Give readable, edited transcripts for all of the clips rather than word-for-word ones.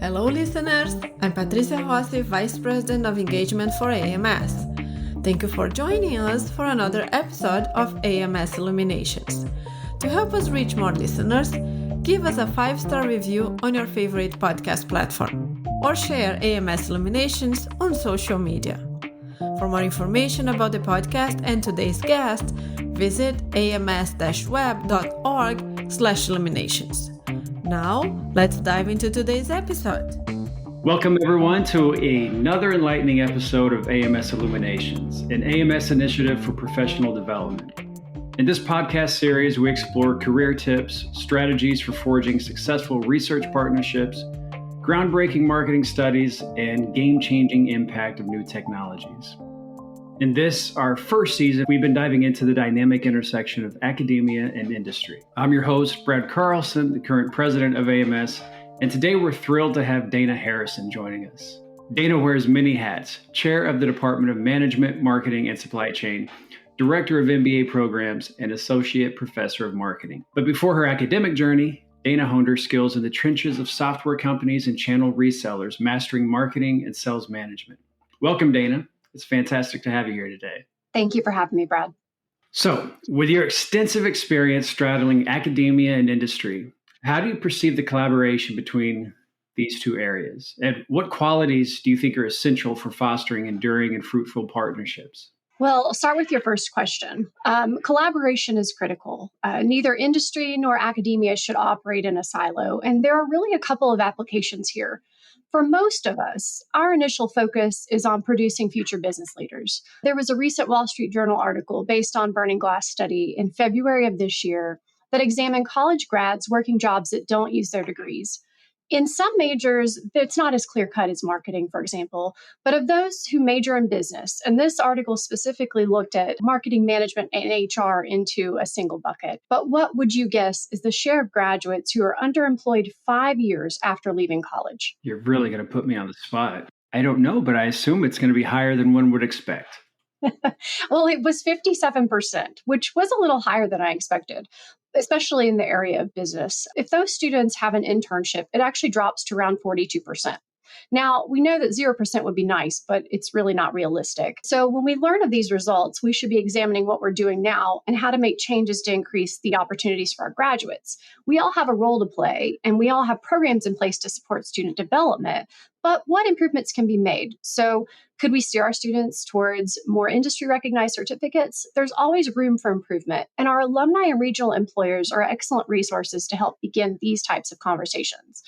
Hello listeners, I'm Patricia Rossi, Vice President of Engagement for AMS. Thank you for joining us for another episode of AMS Illuminations. To help us reach more listeners, give us a 5-star review on your favorite podcast platform or share AMS Illuminations on social media. For more information about the podcast and today's guest, visit ams-web.org/illuminations. Now, let's dive into today's episode. Welcome, everyone, to another enlightening episode of AMS Illuminations, an AMS initiative for professional development. In this podcast series, we explore career tips, strategies for forging successful research partnerships, groundbreaking marketing studies, and game-changing impact of new technologies. In this, our first season, we've been diving into the dynamic intersection of academia and industry. I'm your host, Brad Carlson, the current president of AMS, and today we're thrilled to have Dana Harrison joining us. Dana wears many hats: chair of the Department of Management, Marketing, and Supply Chain, director of MBA Programs, and associate professor of marketing. But before her academic journey, Dana honed her skills in the trenches of software companies and channel resellers, mastering marketing and sales management. Welcome, Dana. It's fantastic to have you here today. Thank you for having me, Brad. So, with your extensive experience straddling academia and industry, how do you perceive the collaboration between these two areas? And what qualities do you think are essential for fostering enduring and fruitful partnerships? Well, I'll start with your first question. Collaboration is critical. Neither industry nor academia should operate in a silo, and there are really a couple of applications here. For most of us, our initial focus is on producing future business leaders. There was a recent Wall Street Journal article based on Burning Glass study in February of this year that examined college grads working jobs that don't use their degrees. In some majors, it's not as clear-cut as marketing, for example, but of those who major in business, and this article specifically looked at marketing management and HR into a single bucket. But what would you guess is the share of graduates who are underemployed 5 years after leaving college? You're really going to put me on the spot. I don't know, but I assume it's going to be higher than one would expect. Well, it was 57%, which was a little higher than I expected, especially in the area of business. If those students have an internship, it actually drops to around 42%. Now, we know that 0% would be nice, but it's really not realistic. So when we learn of these results, we should be examining what we're doing now and how to make changes to increase the opportunities for our graduates. We all have a role to play, and we all have programs in place to support student development. But what improvements can be made? So could we steer our students towards more industry-recognized certificates? There's always room for improvement, and our alumni and regional employers are excellent resources to help begin these types of conversations.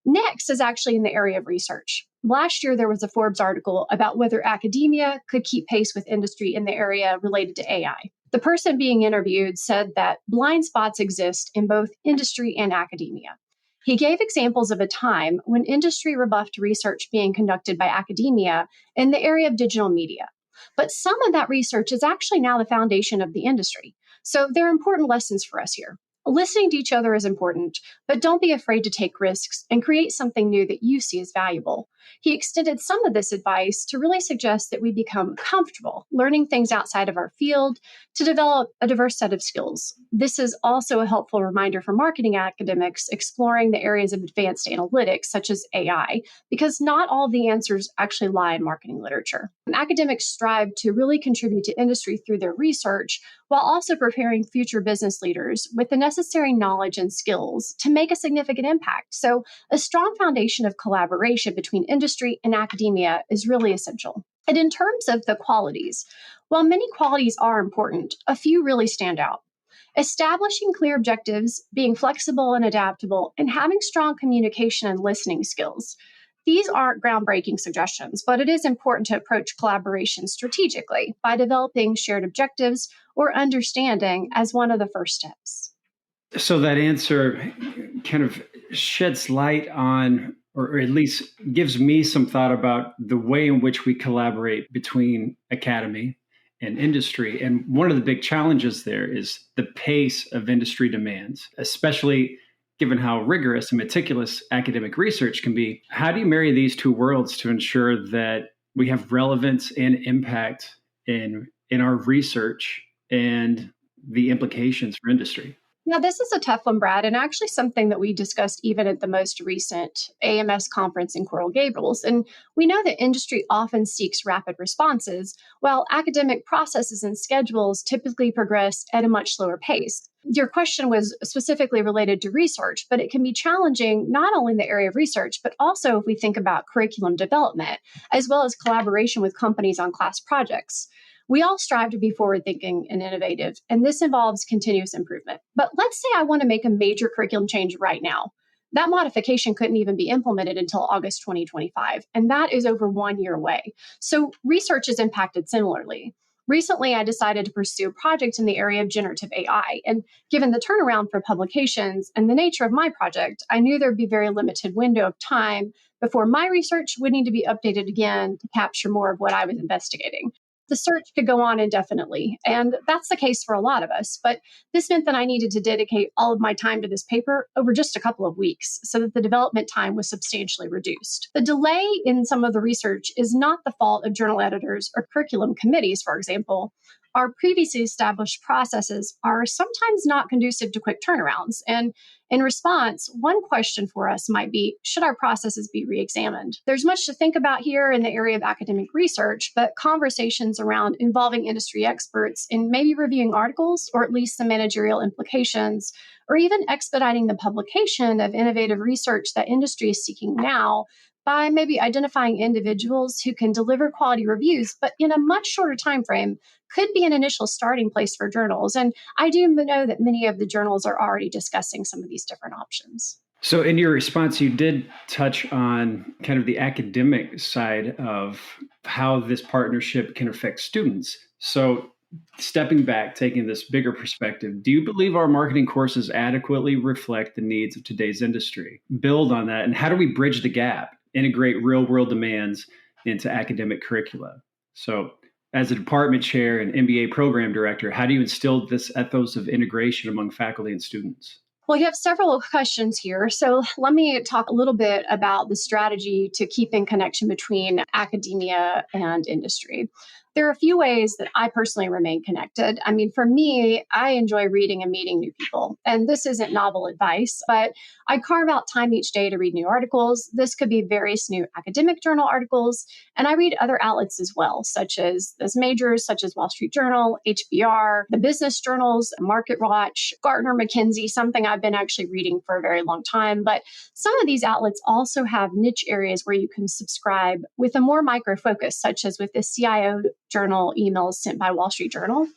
Next is actually in the area of research. Last year, there was a Forbes article about whether academia could keep pace with industry in the area related to AI. The person being interviewed said that blind spots exist in both industry and academia. He gave examples of a time when industry rebuffed research being conducted by academia in the area of digital media. But some of that research is actually now the foundation of the industry. So there are important lessons for us here. Listening to each other is important, but don't be afraid to take risks and create something new that you see as valuable. He extended some of this advice to really suggest that we become comfortable learning things outside of our field to develop a diverse set of skills. This is also a helpful reminder for marketing academics exploring the areas of advanced analytics, such as AI, because not all the answers actually lie in marketing literature. Academics strive to really contribute to industry through their research, while also preparing future business leaders with the necessary knowledge and skills to make a significant impact. So a strong foundation of collaboration between industry and academia is really essential. And in terms of the qualities, while many qualities are important, a few really stand out. Establishing clear objectives, being flexible and adaptable, and having strong communication and listening skills. These aren't groundbreaking suggestions, but it is important to approach collaboration strategically by developing shared objectives or understanding as one of the first steps. So that answer kind of sheds light on, or at least gives me some thought about the way in which we collaborate between academy and industry. And one of the big challenges there is the pace of industry demands, especially given how rigorous and meticulous academic research can be. How do you marry these two worlds to ensure that we have relevance and impact in our research and the implications for industry? Yeah, this is a tough one, Brad, and actually something that we discussed even at the most recent AMS conference in Coral Gables. And we know that industry often seeks rapid responses, while academic processes and schedules typically progress at a much slower pace. Your question was specifically related to research, but it can be challenging not only in the area of research, but also if we think about curriculum development, as well as collaboration with companies on class projects. We all strive to be forward thinking and innovative, and this involves continuous improvement. But let's say I want to make a major curriculum change right now. That modification couldn't even be implemented until August 2025, and that is over 1 year away. So research is impacted similarly. Recently, I decided to pursue a project in the area of generative AI. And given the turnaround for publications and the nature of my project, I knew there'd be very limited window of time before my research would need to be updated again to capture more of what I was investigating. The search could go on indefinitely. And that's the case for a lot of us. But this meant that I needed to dedicate all of my time to this paper over just a couple of weeks so that the development time was substantially reduced. The delay in some of the research is not the fault of journal editors or curriculum committees, for example. Our previously established processes are sometimes not conducive to quick turnarounds. And in response, one question for us might be, should our processes be re-examined? There's much to think about here in the area of academic research, but conversations around involving industry experts in maybe reviewing articles or at least the managerial implications, or even expediting the publication of innovative research that industry is seeking now by maybe identifying individuals who can deliver quality reviews, but in a much shorter time frame, could be an initial starting place for journals. And I do know that many of the journals are already discussing some of these different options. So in your response, you did touch on kind of the academic side of how this partnership can affect students. So stepping back, taking this bigger perspective, do you believe our marketing courses adequately reflect the needs of today's industry? Build on that, and how do we bridge the gap, integrate real-world demands into academic curricula? So as a department chair and MBA program director, how do you instill this ethos of integration among faculty and students? Well, you have several questions here. So let me talk a little bit about the strategy to keep in connection between academia and industry. There are a few ways that I personally remain connected. I mean, for me, I enjoy reading and meeting new people. And this isn't novel advice, but I carve out time each day to read new articles. This could be various new academic journal articles. And I read other outlets as well, such as those majors, such as Wall Street Journal, HBR, the business journals, Market Watch, Gartner, McKinsey, something I've been actually reading for a very long time. But some of these outlets also have niche areas where you can subscribe with a more micro focus, such as with the CIO journal emails sent by Wall Street Journal.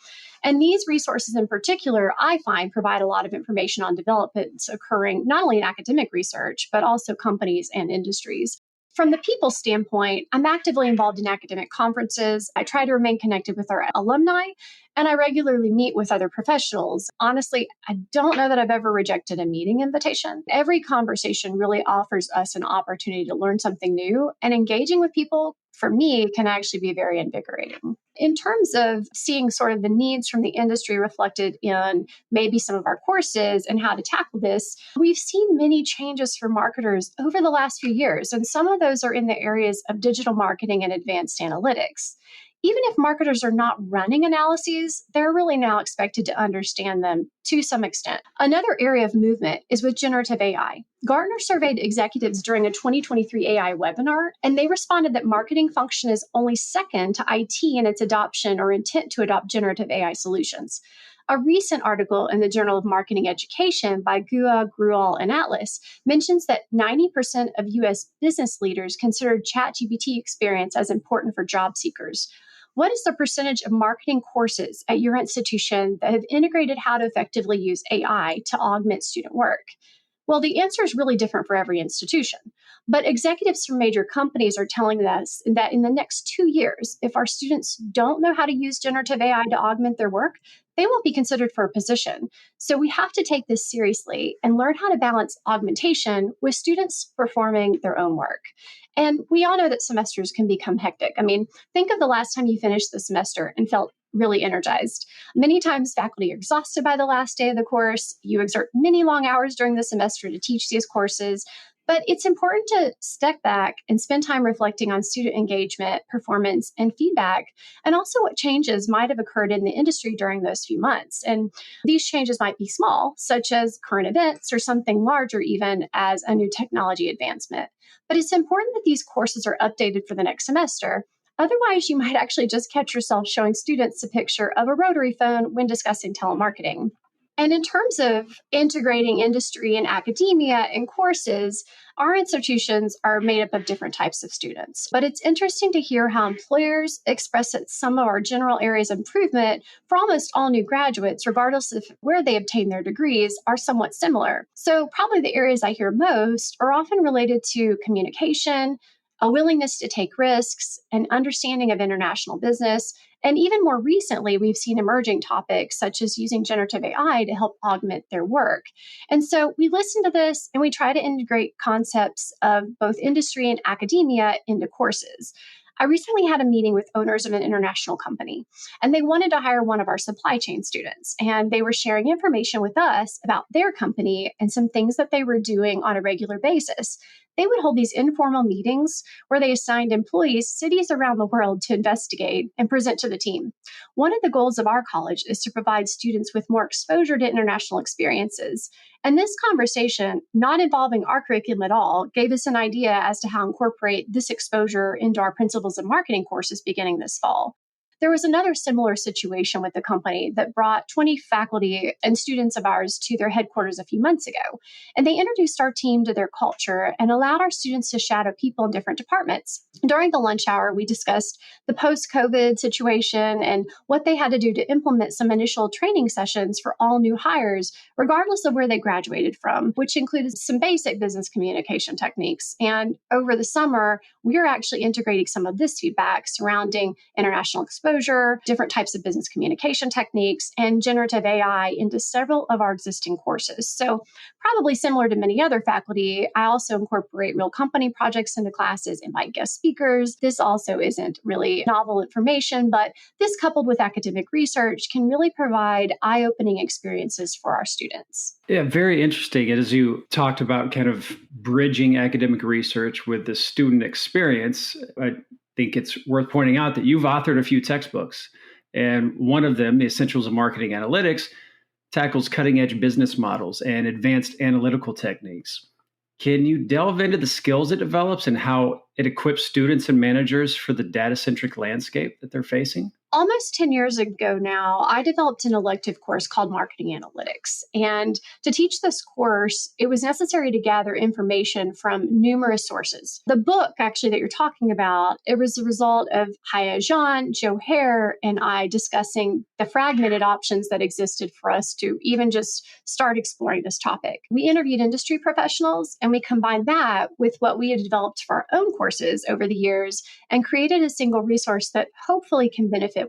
And these resources in particular, I find, provide a lot of information on developments occurring not only in academic research, but also companies and industries. From the people standpoint, I'm actively involved in academic conferences. I try to remain connected with our alumni, and I regularly meet with other professionals. Honestly, I don't know that I've ever rejected a meeting invitation. Every conversation really offers us an opportunity to learn something new, and engaging with people, for me, can actually be very invigorating. In terms of seeing sort of the needs from the industry reflected in maybe some of our courses and how to tackle this, we've seen many changes for marketers over the last few years, and some of those are in the areas of digital marketing and advanced analytics. Even if marketers are not running analyses, they're really now expected to understand them to some extent. Another area of movement is with generative AI. Gartner surveyed executives during a 2023 AI webinar, and they responded that marketing function is only second to IT in its adoption or intent to adopt generative AI solutions. A recent article in the Journal of Marketing Education by Gua, Grual, and Atlas mentions that 90% of US business leaders consider ChatGPT experience as important for job seekers. What is the percentage of marketing courses at your institution that have integrated how to effectively use AI to augment student work? Well, the answer is really different for every institution. But executives from major companies are telling us that in the next 2 years, if our students don't know how to use generative AI to augment their work, they won't be considered for a position. So we have to take this seriously and learn how to balance augmentation with students performing their own work. And we all know that semesters can become hectic. I mean, think of the last time you finished the semester and felt really energized. Many times faculty are exhausted by the last day of the course. You exert many long hours during the semester to teach these courses. But it's important to step back and spend time reflecting on student engagement, performance, and feedback, and also what changes might have occurred in the industry during those few months. And these changes might be small, such as current events, or something larger, even as a new technology advancement. But it's important that these courses are updated for the next semester. Otherwise, you might actually just catch yourself showing students a picture of a rotary phone when discussing telemarketing. And in terms of integrating industry and academia in courses, our institutions are made up of different types of students. But it's interesting to hear how employers express that some of our general areas of improvement for almost all new graduates, regardless of where they obtain their degrees, are somewhat similar. So, probably the areas I hear most are often related to communication, a willingness to take risks, an understanding of international business, and even more recently, we've seen emerging topics such as using generative AI to help augment their work. And so we listen to this and we try to integrate concepts of both industry and academia into courses. I recently had a meeting with owners of an international company, and they wanted to hire one of our supply chain students. And they were sharing information with us about their company and some things that they were doing on a regular basis. They would hold these informal meetings where they assigned employees cities around the world to investigate and present to the team. One of the goals of our college is to provide students with more exposure to international experiences. And this conversation, not involving our curriculum at all, gave us an idea as to how to incorporate this exposure into our principles of marketing courses beginning this fall. There was another similar situation with the company that brought 20 faculty and students of ours to their headquarters a few months ago. And they introduced our team to their culture and allowed our students to shadow people in different departments. During the lunch hour, we discussed the post-COVID situation and what they had to do to implement some initial training sessions for all new hires, regardless of where they graduated from, which included some basic business communication techniques. And over the summer, we are actually integrating some of this feedback surrounding international exposure, different types of business communication techniques, and generative AI into several of our existing courses. So, probably similar to many other faculty, I also incorporate real company projects into classes, invite guest speakers. This also isn't really novel information, but this coupled with academic research can really provide eye-opening experiences for our students. Yeah, very interesting. And as you talked about kind of bridging academic research with the student experience, I think it's worth pointing out that you've authored a few textbooks. And one of them, The Essentials of Marketing Analytics, tackles cutting-edge business models and advanced analytical techniques. Can you delve into the skills it develops and how it equips students and managers for the data-centric landscape that they're facing? Almost 10 years ago now, I developed an elective course called Marketing Analytics. And to teach this course, it was necessary to gather information from numerous sources. The book, actually, that you're talking about, it was the result of Haya Jean, Joe Hare, and I discussing the fragmented options that existed for us to even just start exploring this topic. We interviewed industry professionals, and we combined that with what we had developed for our own courses over the years and created a single resource that hopefully can benefit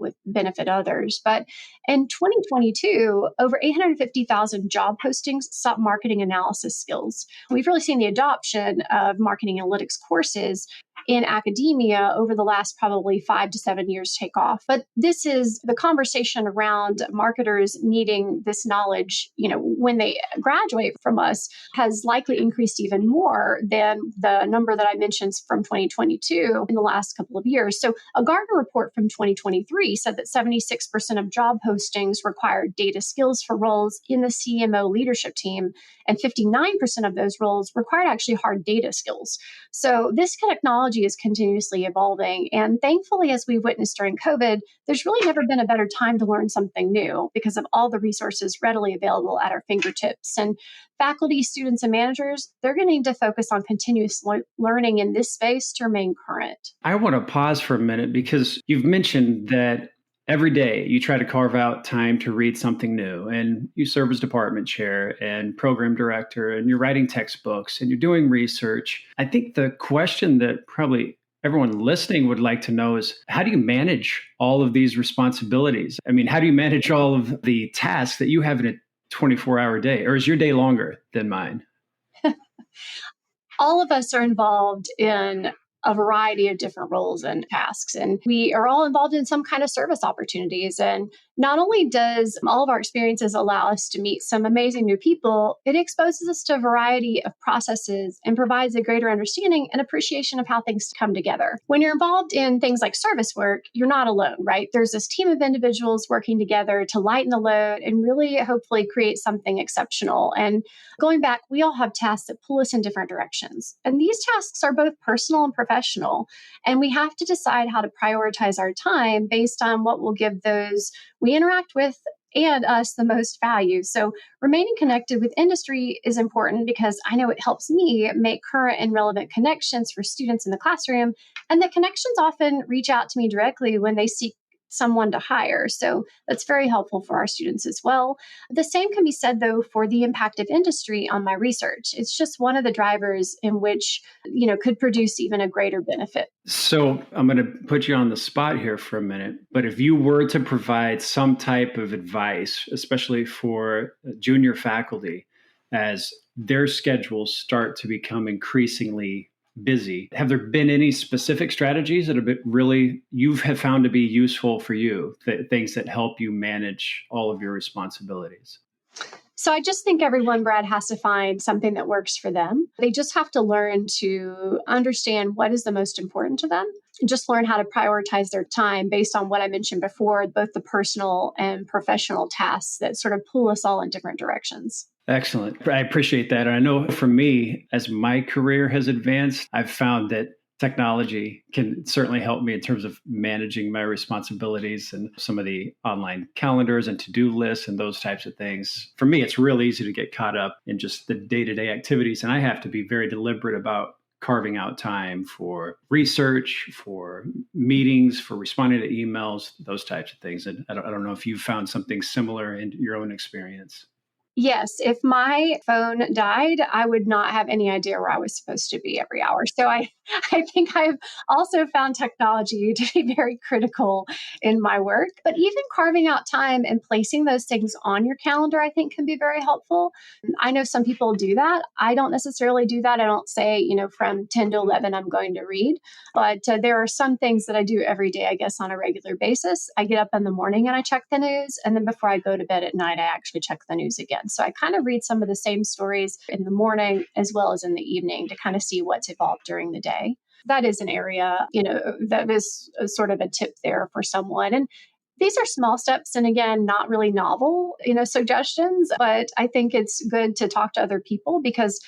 others. But in 2022, over 850,000 job postings sought marketing analysis skills. We've really seen the adoption of marketing analytics courses in academia over the last probably 5 to 7 years take off. But this is the conversation around marketers needing this knowledge, when they graduate from us has likely increased even more than the number that I mentioned from 2022 in the last couple of years. So a Gartner report from 2023 said that 76% of job postings required data skills for roles in the CMO leadership team, and 59% of those roles required actually hard data skills. So this technology is continuously evolving. And thankfully, as we witnessed during COVID, there's really never been a better time to learn something new because of all the resources readily available at our fingertips. And faculty, students, and managers, they're going to need to focus on continuous learning in this space to remain current. I want to pause for a minute because you've mentioned that every day you try to carve out time to read something new, and you serve as department chair and program director, and you're writing textbooks and you're doing research. I think the question that probably everyone listening would like to know is, how do you manage all of these responsibilities? I mean, how do you manage all of the tasks that you have in a 24-hour day? Or is your day longer than mine? All of us are involved in a variety of different roles and tasks. And we are all involved in some kind of service opportunities. And Not only does all of our experiences allow us to meet some amazing new people, it exposes us to a variety of processes and provides a greater understanding and appreciation of how things come together. When you're involved in things like service work, you're not alone, right? There's this team of individuals working together to lighten the load and really hopefully create something exceptional. And going back, we all have tasks that pull us in different directions. And these tasks are both personal and professional. And we have to decide how to prioritize our time based on what will give those we interact with and us the most value. So remaining connected with industry is important because I know it helps me make current and relevant connections for students in the classroom. And the connections often reach out to me directly when they seek someone to hire. So that's very helpful for our students as well. The same can be said, though, for the impact of industry on my research. It's just one of the drivers in which, could produce even a greater benefit. So I'm going to put you on the spot here for a minute, but if you were to provide some type of advice, especially for junior faculty, as their schedules start to become increasingly busy, have there been any specific strategies that have been really you have found to be useful for you, things that help you manage all of your responsibilities? So I just think everyone, Brad, has to find something that works for them. They just have to learn to understand what is the most important to them. Just learn how to prioritize their time based on what I mentioned before, both the personal and professional tasks that sort of pull us all in different directions. Excellent. I appreciate that. And I know for me, as my career has advanced, I've found that technology can certainly help me in terms of managing my responsibilities and some of the online calendars and to-do lists and those types of things. For me, it's real easy to get caught up in just the day-to-day activities. And I have to be very deliberate about carving out time for research, for meetings, for responding to emails, those types of things. And I don't know if you've found something similar in your own experience. Yes, if my phone died, I would not have any idea where I was supposed to be every hour. So I think I've also found technology to be very critical in my work. But even carving out time and placing those things on your calendar, I think can be very helpful. I know some people do that. I don't necessarily do that. I don't say, from 10 to 11, I'm going to read. But there are some things that I do every day, I guess, on a regular basis. I get up in the morning and I check the news. And then before I go to bed at night, I actually check the news again. So I kind of read some of the same stories in the morning as well as in the evening to kind of see what's evolved during the day. That is an area, that is a sort of a tip there for someone. And these are small steps. And again, not really novel, suggestions, but I think it's good to talk to other people because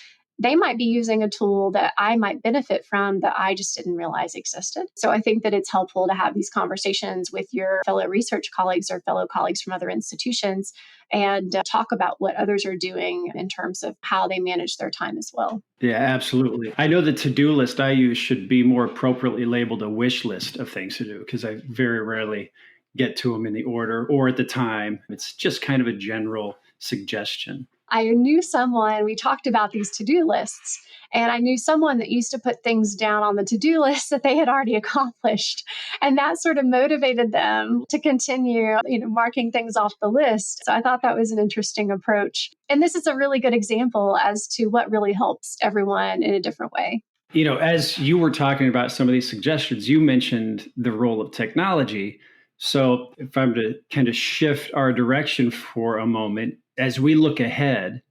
they might be using a tool that I might benefit from that I just didn't realize existed. So I think that it's helpful to have these conversations with your fellow research colleagues or fellow colleagues from other institutions and talk about what others are doing in terms of how they manage their time as well. Yeah, absolutely. I know the to-do list I use should be more appropriately labeled a wish list of things to do because I very rarely get to them in the order or at the time. It's just kind of a general suggestion. I knew someone, we talked about these to-do lists, and I knew someone that used to put things down on the to-do list that they had already accomplished. And that sort of motivated them to continue, marking things off the list. So I thought that was an interesting approach. And this is a really good example as to what really helps everyone in a different way. As you were talking about some of these suggestions, you mentioned the role of technology. So if I'm to kind of shift our direction for a moment, as we look ahead,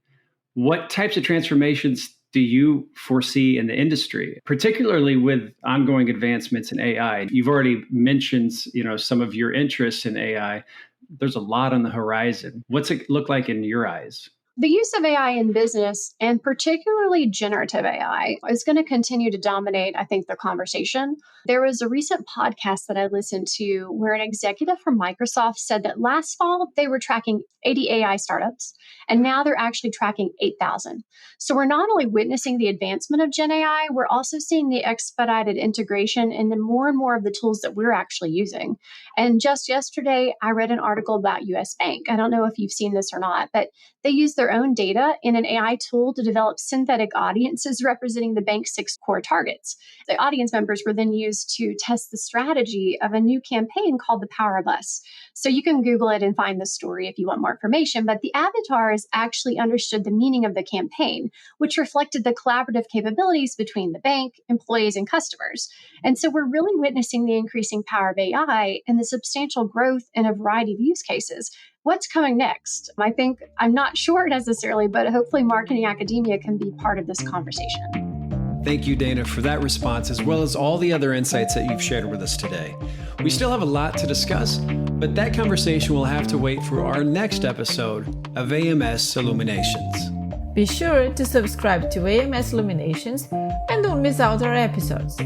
what types of transformations do you foresee in the industry, particularly with ongoing advancements in AI? You've already mentioned, some of your interests in AI. There's a lot on the horizon. What's it look like in your eyes? The use of AI in business, and particularly generative AI, is going to continue to dominate, I think, the conversation. There was a recent podcast that I listened to where an executive from Microsoft said that last fall they were tracking 80 AI startups, and now they're actually tracking 8,000. So we're not only witnessing the advancement of Gen AI, we're also seeing the expedited integration into more and more of the tools that we're actually using. And just yesterday, I read an article about US Bank. I don't know if you've seen this or not, but They used their own data in an AI tool to develop synthetic audiences representing the bank's 6 core targets. The audience members were then used to test the strategy of a new campaign called The Power of Us. So you can Google it and find the story if you want more information, but the avatars actually understood the meaning of the campaign, which reflected the collaborative capabilities between the bank, employees, and customers. And so we're really witnessing the increasing power of AI and the substantial growth in a variety of use cases. What's coming next? I'm not sure necessarily, but hopefully marketing academia can be part of this conversation. Thank you, Dana, for that response, as well as all the other insights that you've shared with us today. We still have a lot to discuss, but that conversation will have to wait for our next episode of AMS Illuminations. Be sure to subscribe to AMS Illuminations and don't miss out our episodes.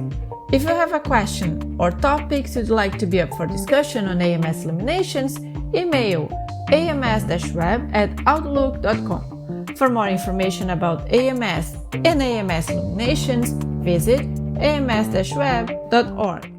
If you have a question or topics you'd like to be up for discussion on AMS Illuminations, email ams-web@outlook.com. For more information about AMS and AMS Illuminations, visit ams-web.org.